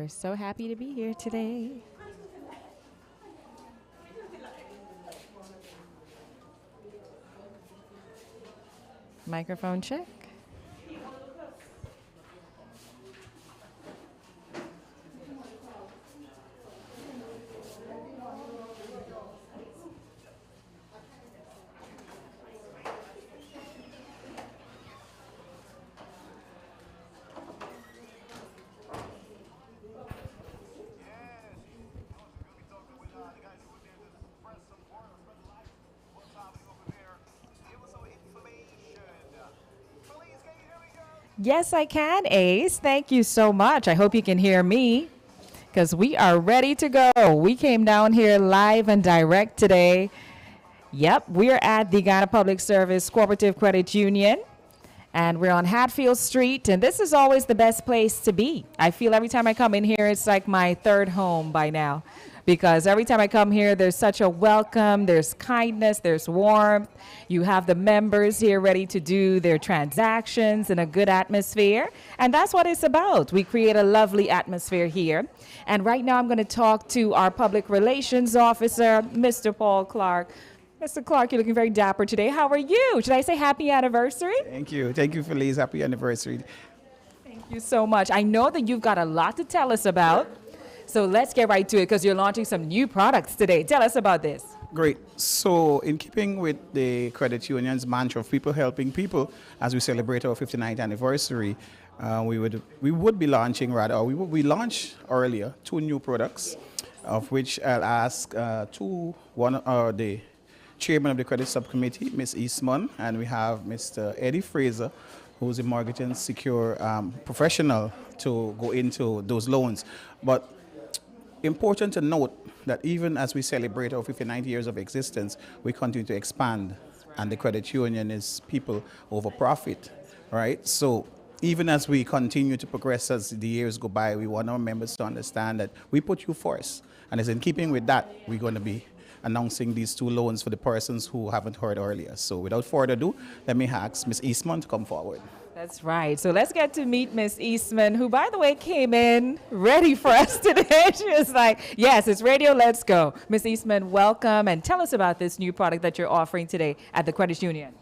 We're so happy to be here today. Microphone check. Yes, I can, Ace. Thank you so much. I hope you can hear me because we are ready to go. We came down here live and direct today. Yep, we're at the Ghana Public Service Cooperative Credit Union, and we're on Hatfield Street, and this is always the best place to be. I feel every time I come in here, it's like my third home by now, because every time I come here, there's such a welcome, there's kindness, there's warmth. You have the members here ready to do their transactions in a good atmosphere, and that's what it's about. We create a lovely atmosphere here. And right now, I'm going to talk to our public relations officer, Mr. Paul Clark. Mr. Clark, you're looking very dapper today. How are you? Should I say happy anniversary? Thank you. Thank you, Felice. Happy anniversary. Thank you so much. I know that you've got a lot to tell us about. So let's get right to it because you're launching some new products today. Tell us about this. Great. So, in keeping with the credit union's mantra of people helping people, as we celebrate our 59th anniversary, we would be launching we launched earlier 2 new products, of which I'll ask the chairman of the credit subcommittee, Ms. Eastman, and we have Mr. Eddie Fraser, who's a mortgage and secure professional, to go into those loans. But important to note that even as we celebrate our 59 years of existence, we continue to expand, and the credit union is people over profit, right? So even as we continue to progress as the years go by, we want our members to understand that we put you first, and as in keeping with that, we're going to be announcing these 2 loans for the persons who haven't heard earlier. So without further ado, let me ask Ms. Eastman to come forward. That's right. So let's get to meet Miss Eastman, who, by the way, came in ready for us today. She was like, yes, it's radio, let's go. Miss Eastman, welcome, and tell us about this new product that you're offering today at the Credit Union.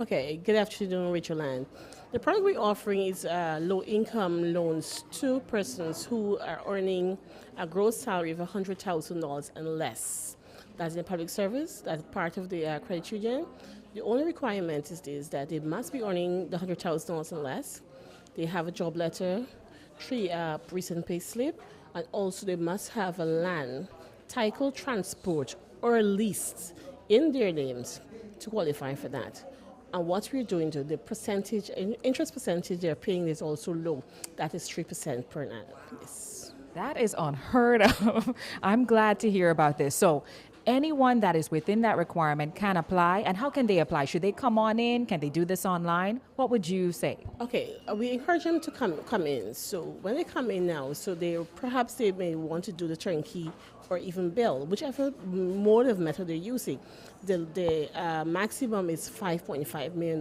Okay, good afternoon, Rachel Ann. The product we're offering is low-income loans to persons who are earning a gross salary of $100,000 and less. That's in public service, that's part of the credit union. The only requirement is this, that they must be earning the $100,000 and less. They have a job letter, 3 recent pay slip, and also they must have a land, title, transport, or lease in their names to qualify for that. And what we're doing to the percentage, interest percentage they're paying is also low. That is 3% per annum. Yes. That is unheard of. I'm glad to hear about this. So anyone that is within that requirement can apply. And how can they apply? Should they come on in? Can they do this online? What would you say? Okay, we encourage them to come in. So when they come in now, so perhaps they may want to do the turnkey or even bill, whichever mode of method they're using. The maximum is $5.5 million.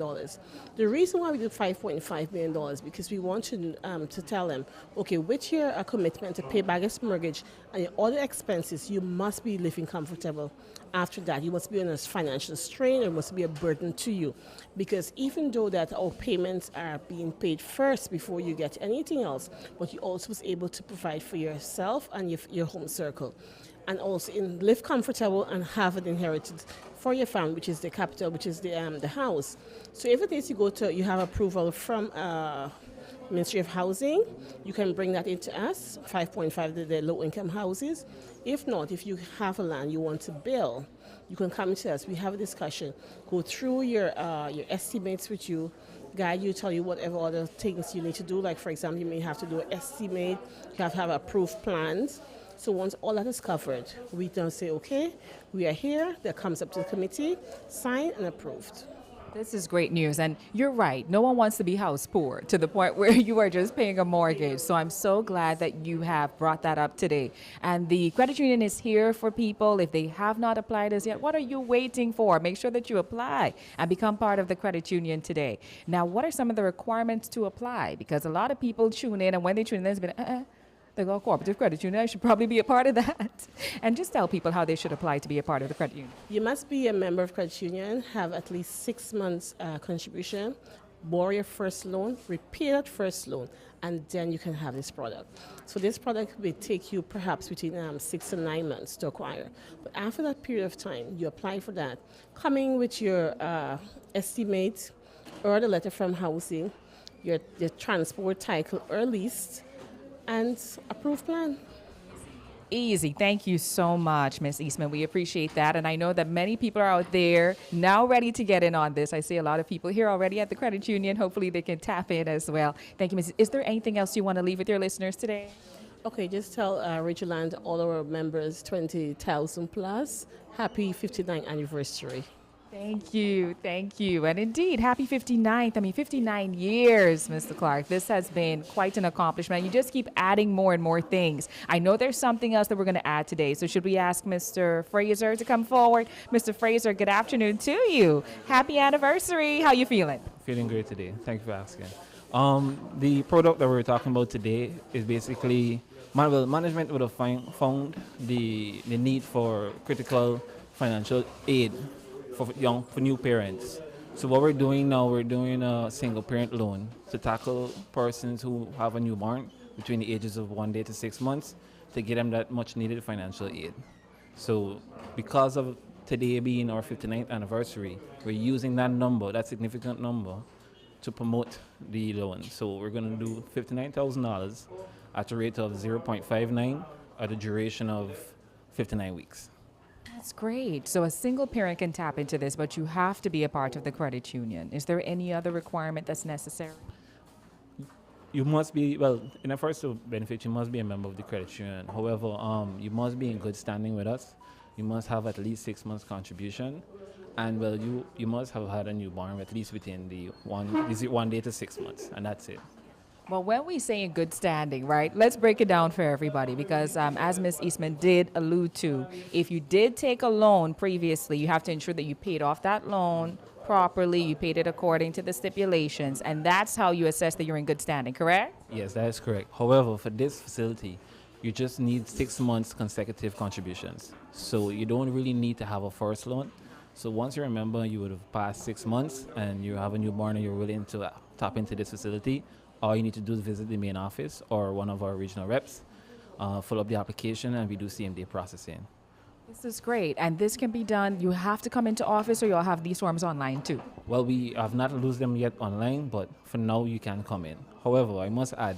The reason why we do $5.5 million is because we want to tell them, okay, with your commitment to pay back this mortgage and your other expenses, you must be living comfortable. After that, you must be on a financial strain, or must be a burden to you. Because even though that our payments are being paid first before you get anything else, but you also was able to provide for yourself and your home circle. And also live comfortable and have an inheritance for your family, which is the capital, which is the house. So if it is you have approval from Ministry of Housing, you can bring that into us, 5.5, the low-income houses. If not, if you have a land you want to build, you can come to us. We have a discussion, go through your estimates with you, guide you, tell you whatever other things you need to do. Like, for example, you may have to do an estimate, you have to have approved plans. So once all that is covered, we then say, okay, we are here, that comes up to the committee, signed and approved. This is great news. And you're right. No one wants to be house poor to the point where you are just paying a mortgage. So I'm so glad that you have brought that up today. And the credit union is here for people. If they have not applied as yet, what are you waiting for? Make sure that you apply and become part of the credit union today. Now, what are some of the requirements to apply? Because a lot of people tune in, and when they tune in, there's been, They go cooperative credit union. I should probably be a part of that. And just tell people how they should apply to be a part of the credit union. You must be a member of credit union, have at least 6 months contribution, borrow your first loan, repay that first loan, and then you can have this product. So this product will take you perhaps between 6 to 9 months to acquire. But after that period of time, you apply for that, coming with your estimate or the letter from housing, your transport title or lease, and approved plan. Easy. Thank you so much, Ms. Eastman. We appreciate that. And I know that many people are out there now ready to get in on this. I see a lot of people here already at the credit union. Hopefully they can tap in as well. Thank you, Ms. Is there anything else you want to leave with your listeners today? Okay, just tell Rachel and all our members, 20,000 plus, happy 59th anniversary. Thank you. Thank you. And indeed, happy 59th. I mean, 59 years, Mr. Clark. This has been quite an accomplishment. You just keep adding more and more things. I know there's something else that we're going to add today. So should we ask Mr. Fraser to come forward? Mr. Fraser, good afternoon to you. Happy anniversary. How you feeling? Feeling great today. Thank you for asking. The product that we're talking about today is basically, management would have found the need for critical financial aid for new parents. So what we're doing now, we're doing a single parent loan to tackle persons who have a newborn between the ages of 1 day to 6 months to get them that much needed financial aid. So because of today being our 59th anniversary, we're using that number, that significant number, to promote the loan. So we're going to do $59,000 at a rate of 0.59 at a duration of 59 weeks. That's great. So a single parent can tap into this, but you have to be a part of the credit union. Is there any other requirement that's necessary? You must be, well, in order to benefit, you must be a member of the credit union. However, you must be in good standing with us. You must have at least 6 months contribution. And well, you must have had a newborn at least within the 1 day to 6 months, and that's it. Well, when we say in good standing, right, let's break it down for everybody because as Ms. Eastman did allude to, if you did take a loan previously, you have to ensure that you paid off that loan properly, you paid it according to the stipulations, and that's how you assess that you're in good standing, correct? Yes, that is correct. However, for this facility, you just need 6 months consecutive contributions. So you don't really need to have a first loan. So once you remember you would have passed 6 months and you have a newborn and you're willing to tap into this facility, all you need to do is visit the main office or one of our regional reps, fill up the application, and we do same-day processing. This is great. And this can be done, you have to come into office or you'll have these forms online too? Well, we have not used them yet online, but for now you can come in. However, I must add,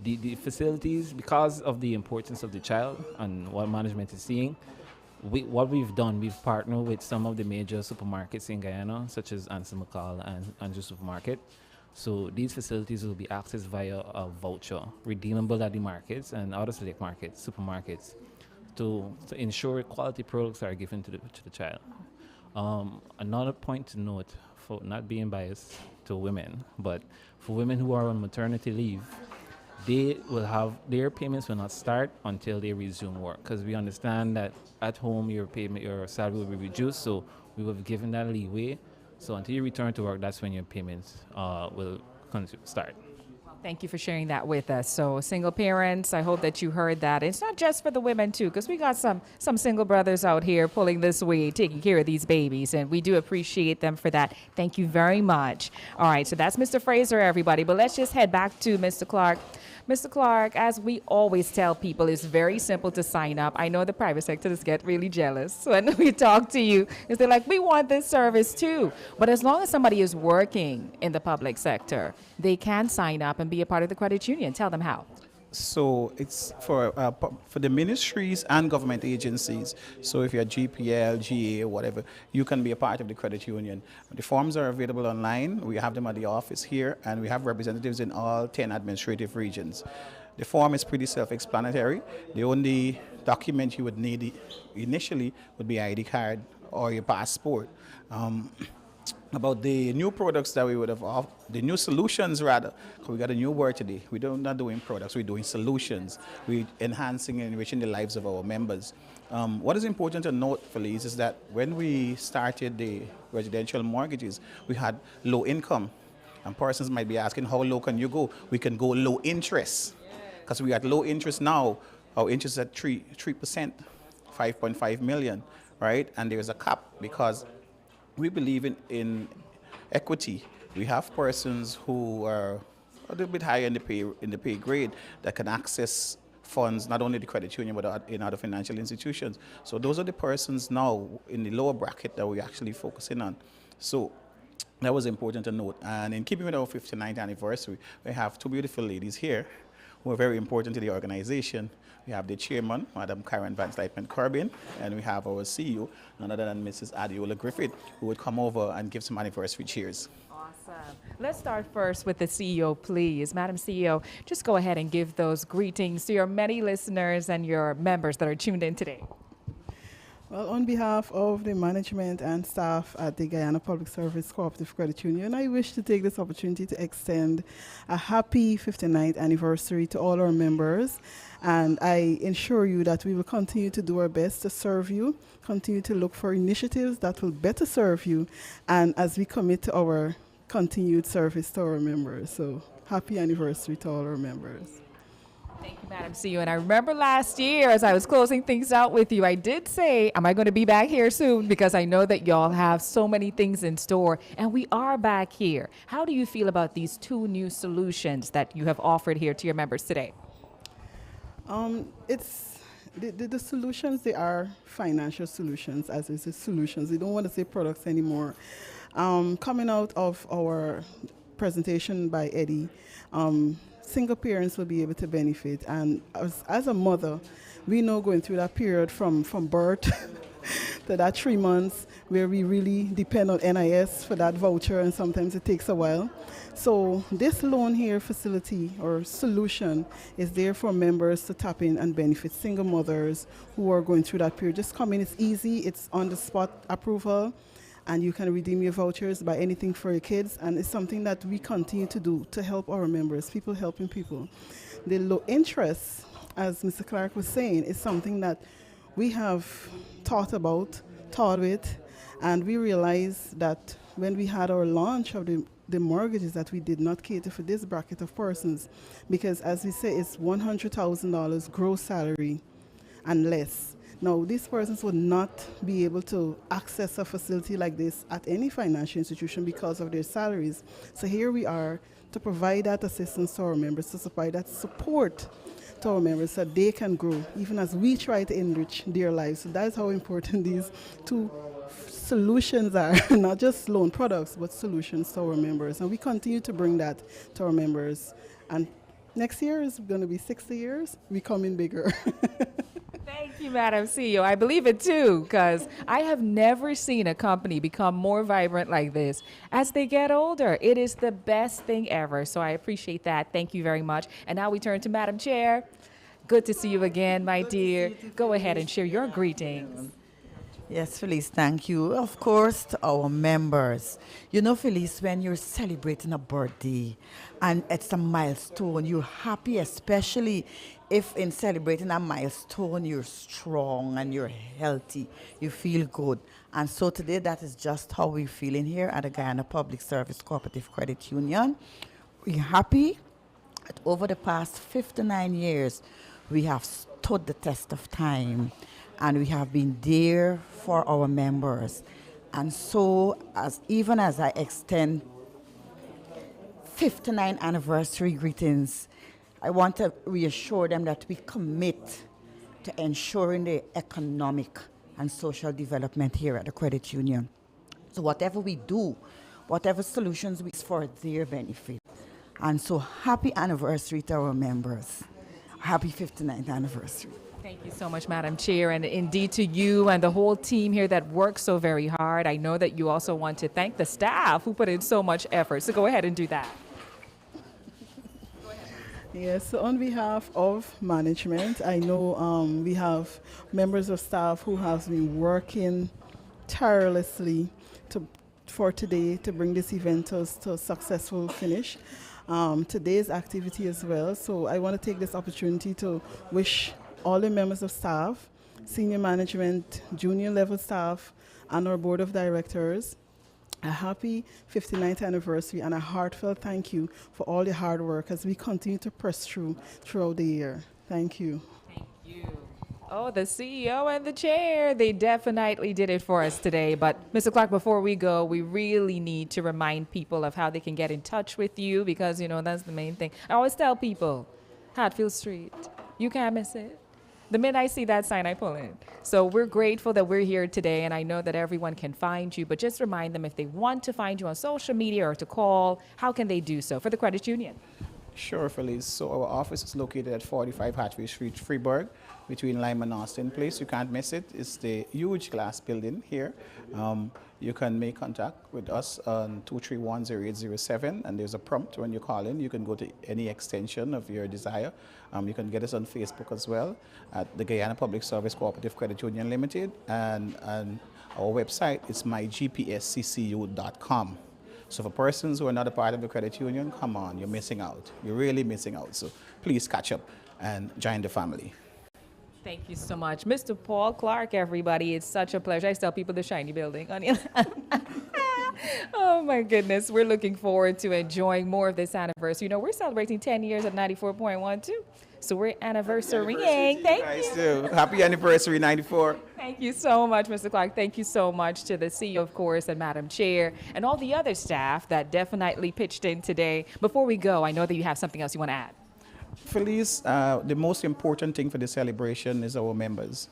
the facilities, because of the importance of the child and what management is seeing, what we've done, we've partnered with some of the major supermarkets in Guyana, such as Ansel McCall and Andrew Supermarket. So these facilities will be accessed via a voucher, redeemable at the markets and other select markets, supermarkets, to ensure quality products are given to the child. Another point to note, for not being biased to women, but for women who are on maternity leave, they will have their payments will not start until they resume work, because we understand that at home your salary will be reduced, so we will be given that leeway. So until you return to work, that's when your payments will start. Thank you for sharing that with us. So single parents, I hope that you heard that. It's not just for the women too, because we got some single brothers out here pulling this weight, taking care of these babies, and we do appreciate them for that. Thank you very much. All right, so that's Mr. Fraser, everybody. But let's just head back to Mr. Clark. Mr. Clark, as we always tell people, it's very simple to sign up. I know the private sector just get really jealous when we talk to you. Because they're like, we want this service too. But as long as somebody is working in the public sector, they can sign up and be a part of the credit union. Tell them how. So it's for the ministries and government agencies. So if you're GPL, GA, whatever, you can be a part of the credit union. The forms are available online. We have them at the office here, and we have representatives in all 10 administrative regions. The form is pretty self-explanatory. The only document you would need initially would be ID card or your passport. About the new products that we would have, the new solutions rather, because we got a new word today. Not doing products, we're doing solutions. We're enhancing and enriching the lives of our members. What is important to note, Felice, is that when we started the residential mortgages, we had low income. And persons might be asking, how low can you go? We can go low interest, because we at low interest now. Our interest is at 3%, 5.5 million, right? And there is a cap because we believe in equity. We have persons who are a little bit higher in the pay grade that can access funds, not only the credit union but in other financial institutions. So those are the persons now in the lower bracket that we're actually focusing on. So that was important to note. And in keeping with our 59th anniversary, we have two beautiful ladies here who are very important to the organization. We have the chairman, Madam Karen Van Slytman Corbin, and we have our CEO, none other than Mrs. Adiola Griffith, who would come over and give some anniversary cheers. Awesome. Let's start first with the CEO, please. Madam CEO, just go ahead and give those greetings to your many listeners and your members that are tuned in today. Well, on behalf of the management and staff at the Guyana Public Service Cooperative Credit Union, I wish to take this opportunity to extend a happy 59th anniversary to all our members. And I assure you that we will continue to do our best to serve you, continue to look for initiatives that will better serve you, and as we commit to our continued service to our members. So happy anniversary to all our members. Thank you, Madam CEO. And I remember last year as I was closing things out with you, I did say, am I going to be back here soon? Because I know that y'all have so many things in store, and we are back here. How do you feel about these two new solutions that you have offered here to your members today? It's the solutions, they are financial solutions, as is the solutions. We don't want to say products anymore. Coming out of our presentation by Eddie, single parents will be able to benefit. And as a mother, we know going through that period from birth to that 3 months where we really depend on NIS for that voucher, and sometimes it takes a while. So this loan here facility or solution is there for members to tap in and benefit single mothers who are going through that period. Just come in, it's easy, it's on the spot approval, and you can redeem your vouchers, buy anything for your kids, and it's something that we continue to do to help our members, people helping people. The low interest, as Mr. Clark was saying, is something that we have thought with, and we realized that when we had our launch of the mortgages that we did not cater for this bracket of persons, because as we say, it's $100,000 gross salary and less. Now, these persons would not be able to access a facility like this at any financial institution because of their salaries. So here we are to provide that assistance to our members, to provide that support to our members so they can grow, even as we try to enrich their lives. So that's how important these two solutions are, not just loan products, but solutions to our members. And we continue to bring that to our members. And next year is going to be 60 years. We come in bigger. Thank you, Madam CEO. I believe it too, because I have never seen a company become more vibrant like this as they get older. It is the best thing ever. So I appreciate that. Thank you very much. And now we turn to Madam Chair. Good to see you again, my dear. Go ahead and share your greetings. Yes, Felice, thank you. Of course, to our members. You know, Felice, when you're celebrating a birthday and it's a milestone, you're happy, especially if in celebrating a milestone, you're strong and you're healthy, you feel good. And so today, that is just how we're feeling here at the Guyana Public Service Cooperative Credit Union. We're happy that over the past 59 years, we have stood the test of time. And we have been there for our members. And so, even as I extend 59 anniversary greetings, I want to reassure them that we commit to ensuring the economic and social development here at the credit union. So whatever we do, whatever solutions we for their benefit. And so happy anniversary to our members. Happy 59th anniversary. Thank you so much, Madam Chair, and indeed to you and the whole team here that works so very hard. I know that you also want to thank the staff who put in so much effort. So go ahead and do that. Yes, so on behalf of management, I know we have members of staff who have been working tirelessly for today to bring this event to a successful finish. Today's activity as well. So I want to take this opportunity to wish all the members of staff, senior management, junior level staff, and our board of directors a happy 59th anniversary and a heartfelt thank you for all the hard work as we continue to press throughout the year. Thank you. Thank you. Oh, the CEO and the chair, they definitely did it for us today. But Mr. Clark, before we go, we really need to remind people of how they can get in touch with you because, that's the main thing. I always tell people, Hatfield Street, you can't miss it. The minute I see that sign, I pull in. So we're grateful that we're here today, and I know that everyone can find you, but just remind them if they want to find you on social media or to call, how can they do so for the credit union? Sure, Felice. So our office is located at 45 Hatfield Street, Freeburg, between Lime and Austin Place. You can't miss it. It's the huge glass building here. You can make contact with us on 231-0807, and there's a prompt when you call in. You can go to any extension of your desire. You can get us on Facebook as well at the Guyana Public Service Cooperative Credit Union Limited, and our website is mygpsccu.com. So for persons who are not a part of the credit union, come on, you're missing out. You're really missing out. So please catch up and join the family. Thank you so much. Mr. Paul Clark, everybody. It's such a pleasure. I tell people the shiny building. Oh, my goodness. We're looking forward to enjoying more of this anniversary. We're celebrating 10 years at 94.12. So we're anniversarying. Thank you. Too. Happy anniversary, 94. Thank you so much, Mr. Clark. Thank you so much to the CEO, of course, and Madam Chair, and all the other staff that definitely pitched in today. Before we go, I know that you have something else you want to add. Felice, the most important thing for the celebration is our members.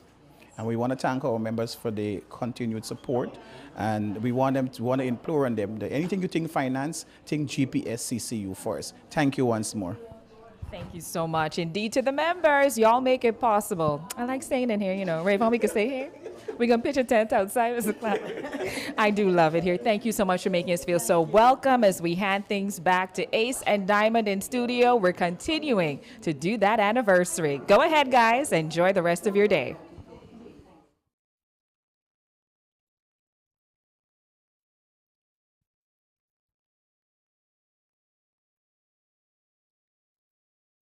And we want to thank our members for the continued support. And we want to implore on them that anything you think finance, think GPSCCU first. Thank you once more. Thank you so much. Indeed, to the members, y'all make it possible. I like staying in here, Rayvon, we can stay here. We're going to pitch a tent outside. I do love it here. Thank you so much for making us feel so welcome as we hand things back to Ace and Diamond in studio. We're continuing to do that anniversary. Go ahead, guys. Enjoy the rest of your day.